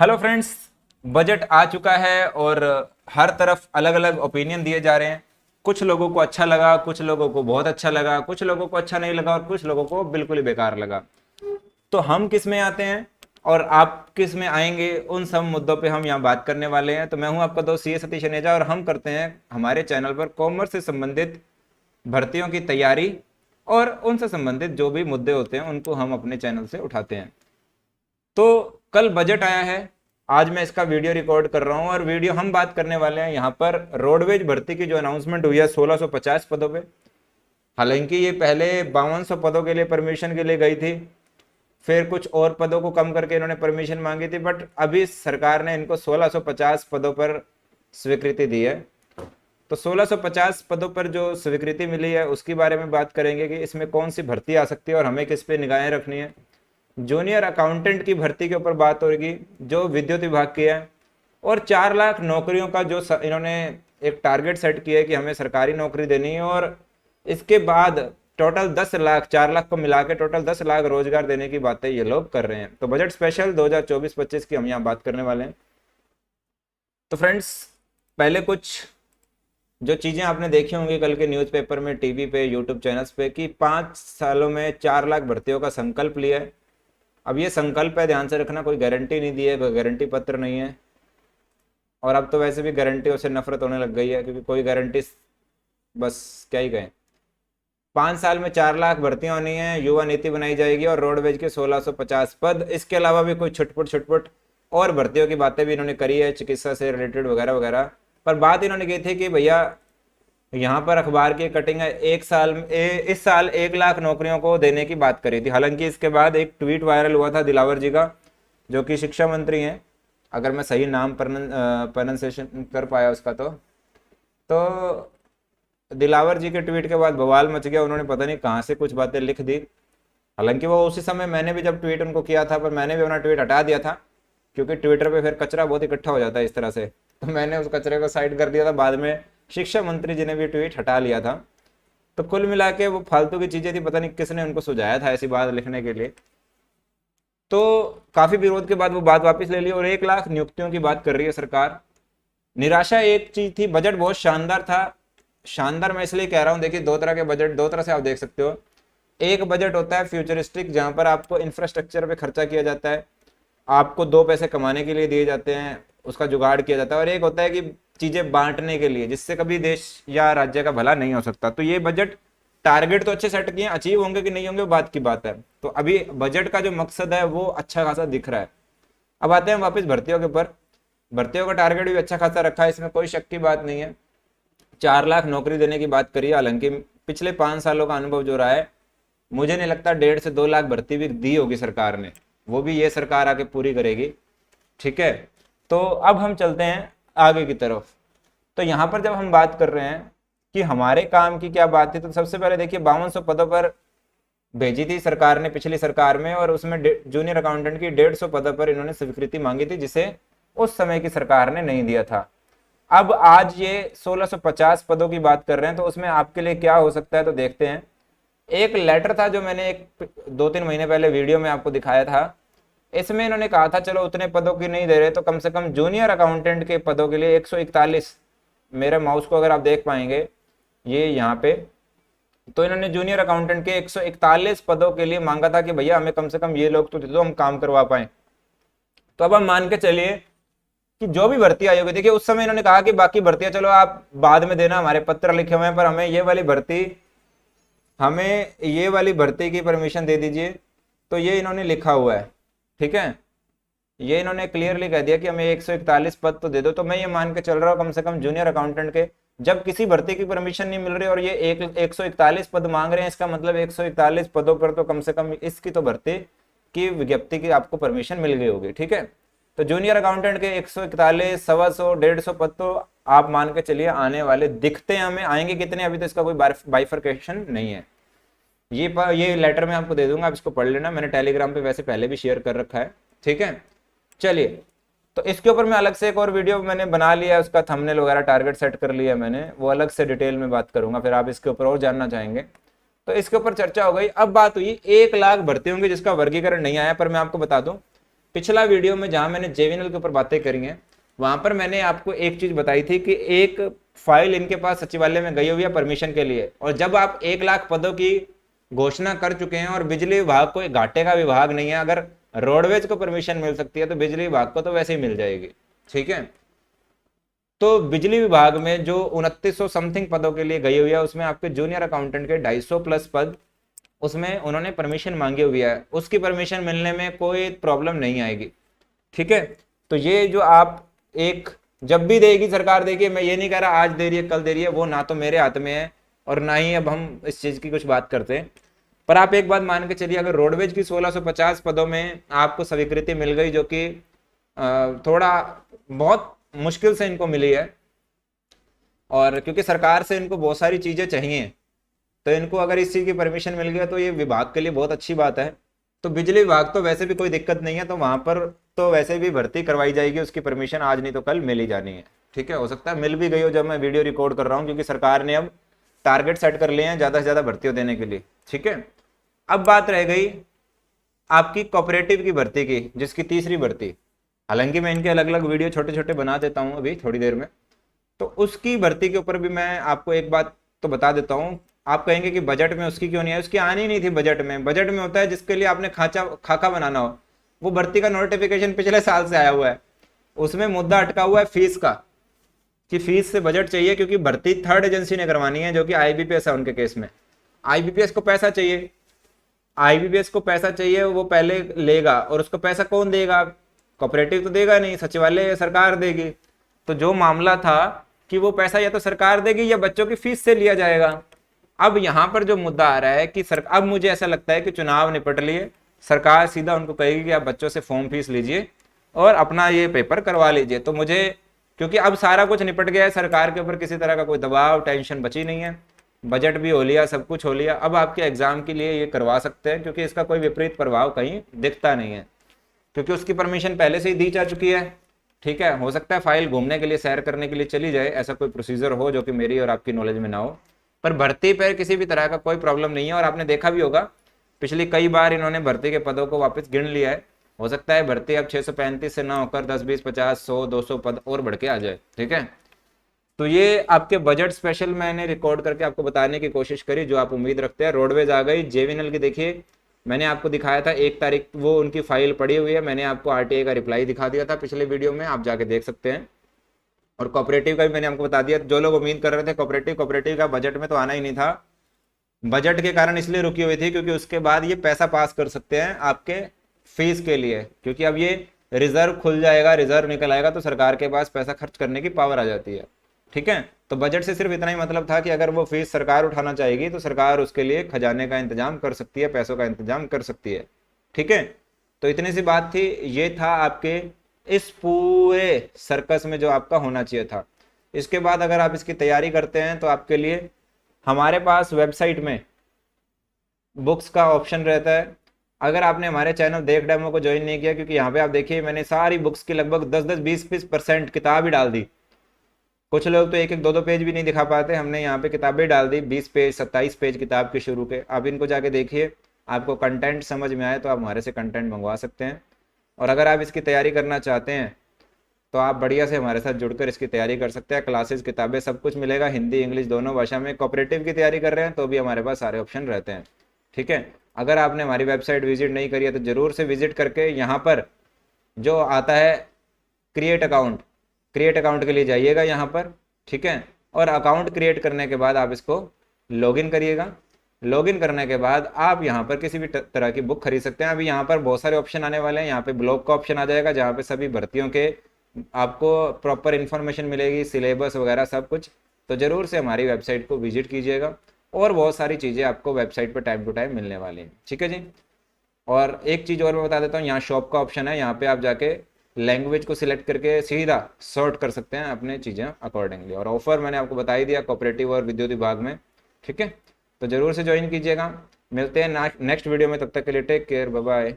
Hello friends, budget आ चुका है और हर तरफ अलग अलग ओपिनियन दिए जा रहे हैं। कुछ लोगों को अच्छा लगा, कुछ लोगों को बहुत अच्छा लगा, कुछ लोगों को अच्छा नहीं लगा और कुछ लोगों को बिल्कुल ही बेकार लगा। तो हम किस में आते हैं और आप किस में आएंगे, उन सब मुद्दों पे हम यहाँ बात करने वाले हैं। तो मैं हूँ आपका दोस्त सीए सतीश अनेजा और हम करते हैं हमारे चैनल पर कॉमर्स से संबंधित भर्तियों की तैयारी और उनसे संबंधित जो भी मुद्दे होते हैं उनको हम अपने चैनल से उठाते हैं। तो कल बजट आया है, आज मैं इसका वीडियो रिकॉर्ड कर रहा हूं और वीडियो हम बात करने वाले हैं यहाँ पर रोडवेज भर्ती की जो अनाउंसमेंट हुई है 1650 पदों पे। हालांकि ये पहले 5200 पदों के लिए परमिशन के लिए गई थी, फिर कुछ और पदों को कम करके इन्होंने परमिशन मांगी थी, बट अभी सरकार ने इनको 1650 पदों पर स्वीकृति दी है। तो 1650 पदों पर जो स्वीकृति मिली है उसके बारे में बात करेंगे कि इसमें कौन सी भर्ती आ सकती है और हमें किस पे निगाहें रखनी है। जूनियर अकाउंटेंट की भर्ती के ऊपर बात होगी जो विद्युत विभाग की है, और 4 लाख नौकरियों का जो इन्होंने एक टारगेट सेट किया है कि हमें सरकारी नौकरी देनी है, और इसके बाद टोटल 10 लाख, 4 लाख को मिला के टोटल 10 लाख रोजगार देने की बातें ये लोग कर रहे हैं। तो बजट स्पेशल 2024-25 की हम यहाँ बात करने वाले हैं। तो फ्रेंड्स, पहले कुछ जो चीज़ें आपने देखी होंगी कल के न्यूज़पेपर में, टीवी पे, यूट्यूब चैनल्स पे, कि 5 सालों में 4 लाख भर्तियों का संकल्प लिया है। अब ये संकल्प है, ध्यान से रखना, कोई गारंटी नहीं दी है, कोई गारंटी पत्र नहीं है। और अब तो वैसे भी गारंटियों से नफरत होने लग गई है, क्योंकि कोई गारंटी, बस क्या ही कहें। 5 साल में 4 लाख भर्तियां होनी है, युवा नीति बनाई जाएगी और रोडवेज के 1650 पद। इसके अलावा भी कोई छुटपुट और भर्तियों की बातें भी इन्होंने करी है, चिकित्सा से रिलेटेड वगैरह वगैरह। पर बात इन्होंने की थी कि भैया यहाँ पर अखबार की कटिंग है, इस साल 1 लाख नौकरियों को देने की बात करी थी। हालांकि इसके बाद एक ट्वीट वायरल हुआ था दिलावर जी का, जो कि शिक्षा मंत्री हैं, अगर मैं सही नाम प्रोनाउंसिएशन कर पाया उसका। तो दिलावर जी के ट्वीट के बाद बवाल मच गया, उन्होंने पता नहीं कहाँ से कुछ बातें लिख दी। हालांकि वो उसी समय, मैंने भी जब ट्वीट उनको किया था, पर मैंने भी अपना ट्वीट हटा दिया था, क्योंकि ट्विटर पे फिर कचरा बहुत इकट्ठा हो जाता है इस तरह से। तो मैंने उस कचरे को साइड कर दिया था। बाद में शिक्षा मंत्री जी ने भी ट्वीट हटा लिया था। तो कुल मिला के वो फालतू की चीजें थी, पता नहीं किसने उनको सुझाया था ऐसी बात लिखने के लिए। तो काफी विरोध के बाद वो बात वापस ले ली और 1 लाख नियुक्तियों की बात कर रही है सरकार। निराशा एक चीज थी, बजट बहुत शानदार था। शानदार मैं इसलिए कह रहा हूँ, देखिए, दो तरह के बजट, दो तरह से आप देख सकते हो। एक बजट होता है फ्यूचरिस्टिक, जहां पर आपको इंफ्रास्ट्रक्चर पे खर्चा किया जाता है, आपको 2 पैसे कमाने के लिए दिए जाते हैं, उसका जुगाड़ किया जाता है। और एक होता है कि चीजें बांटने के लिए, जिससे कभी देश या राज्य का भला नहीं हो सकता। तो ये बजट टारगेट तो अच्छे सेट किए हैं, अचीव होंगे कि नहीं होंगे बात की बात है। तो अभी बजट का जो मकसद है वो अच्छा खासा दिख रहा है। अब आते हैं वापस भर्तियों के ऊपर। भर्तियों का टारगेट भी अच्छा खासा रखा है, इसमें कोई शक की बात नहीं है। 4 लाख नौकरी देने की बात करी। हालांकि पिछले 5 सालों का अनुभव जो रहा है, मुझे नहीं लगता 1.5 से 2 लाख भर्ती भी दी होगी सरकार ने, वो भी ये सरकार आके पूरी करेगी। ठीक है, तो अब हम चलते हैं आगे की तरफ। तो यहाँ पर जब हम बात कर रहे हैं कि हमारे काम की क्या बात थी, तो सबसे पहले देखिए 5200 पदों पर भेजी थी सरकार ने पिछली सरकार में, और उसमें जूनियर अकाउंटेंट की 150 पदों पर इन्होंने स्वीकृति मांगी थी, जिसे उस समय की सरकार ने नहीं दिया था। अब आज ये 1650 पदों की बात कर रहे हैं, तो उसमें आपके लिए क्या हो सकता है, तो देखते हैं। एक लेटर था जो मैंने एक 2-3 महीने पहले वीडियो में आपको दिखाया था। इसमें इन्होंने कहा था चलो उतने पदों की नहीं दे रहे, तो कम से कम जूनियर अकाउंटेंट के पदों के लिए 141, मेरे माउस को अगर आप देख पाएंगे ये यहाँ पे, तो इन्होंने जूनियर अकाउंटेंट के 141 पदों के लिए मांगा था कि भैया हमें कम से कम ये लोग तो दे दो, हम काम करवा पाए। तो अब हम मान के चलिए कि जो भी भर्ती आई होगी, देखिए उस समय इन्होंने कहा कि बाकी भर्तियां चलो आप बाद में देना, हमारे पत्र लिखे हुए हैं, पर हमें ये वाली भर्ती की परमिशन दे दीजिए। तो ये इन्होंने लिखा हुआ है, ठीक है, ये इन्होंने क्लियरली कह दिया कि हमें 141 पद तो दे दो। तो मैं ये मान के चल रहा हूँ कम से कम जूनियर अकाउंटेंट के, जब किसी भर्ती की परमिशन नहीं मिल रही और ये 141 पद मांग रहे हैं, इसका मतलब 141 पदों पर तो कम से कम इसकी तो भर्ती की विज्ञप्ति की आपको परमिशन मिल गई होगी। ठीक है, तो जूनियर अकाउंटेंट के 141, 125, 150 पद तो आप मान के चलिए आने वाले दिखते हैं हमें। आएंगे कितने, अभी तो इसका कोई बाइफरकेशन नहीं है। ये लेटर मैं आपको दे दूंगा, आप इसको पढ़ लेना, मैंने टेलीग्राम पे वैसे पहले भी शेयर कर रखा है। ठीक है, चलिए, तो इसके ऊपर मैं अलग से एक और वीडियो मैंने बना लिया है, उसका थंबनेल वगैरह टारगेट सेट कर लिया मैंने, वो अलग से डिटेल में बात करूंगा, फिर आप इसके ऊपर और जानना चाहेंगे तो इसके ऊपर चर्चा हो गई। अब बात हुई 1 लाख भर्ती होंगी जिसका वर्गीकरण नहीं आया, पर मैं आपको बता दूं पिछला वीडियो में जहां मैंने जेवीएनएल के ऊपर बातें करी हैं, वहां पर मैंने आपको एक चीज बताई थी कि एक फाइल इनके पास सचिवालय में गई हुई है परमिशन के लिए, और जब आप 1 लाख पदों की घोषणा कर चुके हैं और बिजली विभाग कोई घाटे का विभाग नहीं है, अगर रोडवेज को परमिशन मिल सकती है तो बिजली विभाग को तो वैसे ही मिल जाएगी। ठीक है, तो बिजली विभाग में जो 2900 समथिंग पदों के लिए गई हुई है, उसमें आपके जूनियर अकाउंटेंट के 250 प्लस पद उसमें उन्होंने परमिशन मांगी हुई है, उसकी परमिशन मिलने में कोई प्रॉब्लम नहीं आएगी। ठीक है, तो ये जो आप एक जब भी देगी सरकार देगी, मैं ये नहीं कह रहा आज दे रही है कल दे रही है, वो ना तो मेरे हाथ में है और ना ही अब हम इस चीज की कुछ बात करते हैं। पर आप एक बात मान के चलिए, अगर रोडवेज की 1650 पदों में आपको स्वीकृति मिल गई, जो कि थोड़ा बहुत मुश्किल से इनको मिली है, और क्योंकि सरकार से इनको बहुत सारी चीजें चाहिए, तो इनको अगर इस चीज की परमिशन मिल गया तो ये विभाग के लिए बहुत अच्छी बात है। तो बिजली विभाग तो वैसे भी कोई दिक्कत नहीं है, तो वहां पर तो वैसे भी भर्ती करवाई जाएगी, उसकी परमिशन आज नहीं तो कल मिल ही जानी है। ठीक है, हो सकता है मिल भी गई हो जब मैं वीडियो रिकॉर्ड कर रहा हूँ, क्योंकि सरकार ने अब टारगेट सेट कर लिए हैं ज्यादा से ज्यादा भर्तियों देने के लिए। ठीक है, अब बात रह गई आपकी कोऑपरेटिव की भर्ती की, जिसकी तीसरी भर्ती, हालांकि मैं इनके अलग अलग वीडियो छोटे छोटे बना देता हूँ अभी थोड़ी देर में, तो उसकी भर्ती के ऊपर भी मैं आपको एक बात तो बता देता हूँ। आप कहेंगे कि बजट में उसकी क्यों नहीं है, उसकी आनी ही नहीं थी बजट में। बजट में होता है जिसके लिए आपने खाका बनाना हो, वो भर्ती का नोटिफिकेशन पिछले साल से आया हुआ है, उसमें मुद्दा अटका हुआ है फीस का, कि फीस से बजट चाहिए, क्योंकि भर्ती थर्ड एजेंसी ने करवानी है, जो कि आईबीपीएस है उनके केस में। आईबीपीएस को पैसा चाहिए, आईबीपीएस को पैसा चाहिए, वो पहले लेगा, और उसको पैसा कौन देगा? कोऑपरेटिव तो देगा नहीं, सचिवालय या सरकार देगी। तो जो मामला था कि वो पैसा या तो सरकार देगी या बच्चों की फीस से लिया जाएगा। अब यहाँ पर जो मुद्दा आ रहा है कि अब मुझे ऐसा लगता है कि चुनाव निपट लिए, सरकार सीधा उनको कहेगी कि आप बच्चों से फॉर्म फीस लीजिए और अपना ये पेपर करवा लीजिए। तो मुझे, क्योंकि अब सारा कुछ निपट गया है, सरकार के ऊपर किसी तरह का कोई दबाव टेंशन बची नहीं है, बजट भी हो लिया, सब कुछ हो लिया, अब आपके एग्जाम के लिए ये करवा सकते हैं, क्योंकि इसका कोई विपरीत प्रभाव कहीं दिखता नहीं है, क्योंकि उसकी परमिशन पहले से ही दी जा चुकी है। ठीक है, हो सकता है फाइल घूमने के लिए, सैर करने के लिए चली जाए, ऐसा कोई प्रोसीजर हो जो कि मेरी और आपकी नॉलेज में ना हो, पर भर्ती पर किसी भी तरह का कोई प्रॉब्लम नहीं है। और आपने देखा भी होगा पिछली कई बार इन्होंने भर्ती के पदों को वापस गिन लिया है। हो सकता है भर्ती अब 635 से ना होकर 10, 20, 50, 100, 200 पद और बढ़ के आ जाए। ठीक है, तो ये आपके बजट स्पेशल मैंने रिकॉर्ड करके आपको बताने की कोशिश करी, जो आप उम्मीद रखते हैं। रोडवेज आ गई, जेवीएनएल की देखिए, मैंने आपको दिखाया था 1 तारीख, वो उनकी फाइल पड़ी हुई है, मैंने आपको आरटीआई का रिप्लाई दिखा दिया था पिछले वीडियो में, आप जाके देख सकते हैं। और कोऑपरेटिव का भी मैंने आपको बता दिया। जो लोग उम्मीद कर रहे थे कोऑपरेटिव का बजट में तो आना ही नहीं था, बजट के कारण इसलिए रुकी हुई थी क्योंकि उसके बाद ये पैसा पास कर सकते हैं आपके फीस के लिए, क्योंकि अब ये रिजर्व खुल जाएगा, रिजर्व निकल आएगा, तो सरकार के पास पैसा खर्च करने की पावर आ जाती है। ठीक है, तो बजट से सिर्फ इतना ही मतलब था कि अगर वो फीस सरकार उठाना चाहेगी तो सरकार उसके लिए खजाने का इंतजाम कर सकती है, पैसों का इंतजाम कर सकती है। ठीक है, तो इतनी सी बात थी, ये था आपके इस पूरे सर्कस में जो आपका होना चाहिए था। इसके बाद अगर आप इसकी तैयारी करते हैं तो आपके लिए हमारे पास वेबसाइट में बुक्स का ऑप्शन रहता है। अगर आपने हमारे चैनल देख डेमो को ज्वाइन नहीं किया, क्योंकि यहाँ पे आप देखिए मैंने सारी बुक्स की लगभग 10-10, 20-20% किताब ही डाल दी। कुछ लोग तो 1-1, 2-2 पेज भी नहीं दिखा पाते, हमने यहाँ पे किताबें डाल दी 20 पेज 27 पेज किताब के शुरू के। आप इनको जाके देखिए, आपको कंटेंट समझ में आए तो आप हमारे से कंटेंट मंगवा सकते हैं। और अगर आप इसकी तैयारी करना चाहते हैं तो आप बढ़िया से हमारे साथ जुड़कर इसकी तैयारी कर सकते हैं। क्लासेस, किताबें, सब कुछ मिलेगा, हिंदी इंग्लिश दोनों भाषा में। कोऑपरेटिव की तैयारी कर रहे हैं तो भी हमारे पास सारे ऑप्शन रहते हैं। ठीक है, अगर आपने हमारी वेबसाइट विजिट नहीं करी है तो जरूर से विजिट करके यहाँ पर जो आता है क्रिएट अकाउंट के लिए जाइएगा यहाँ पर। ठीक है, और अकाउंट क्रिएट करने के बाद आप इसको लॉगिन करिएगा। लॉगिन करने के बाद आप यहाँ पर किसी भी तरह की बुक खरीद सकते हैं। अभी यहाँ पर बहुत सारे ऑप्शन आने वाले हैं। यहाँ पे ब्लॉग का ऑप्शन आ जाएगा, जहाँ पे सभी भर्तियों के आपको प्रॉपर इन्फॉर्मेशन मिलेगी, सिलेबस वगैरह सब कुछ। तो ज़रूर से हमारी वेबसाइट को विजिट कीजिएगा, और बहुत सारी चीज़ें आपको वेबसाइट पर टाइम टू टाइम मिलने वाली हैं। ठीक है जी, और एक चीज़ और मैं बता देता हूँ, यहाँ शॉप का ऑप्शन है, यहाँ पे आप जाके लैंग्वेज को सिलेक्ट करके सीधा सॉर्ट कर सकते हैं अपने चीज़ें अकॉर्डिंगली। और ऑफर मैंने आपको बता ही दिया कोऑपरेटिव और विद्युत विभाग में। ठीक है, तो ज़रूर से ज्वाइन कीजिएगा। मिलते हैं नेक्स्ट वीडियो में, तब तक के लिए टेक केयर, बाय बाय।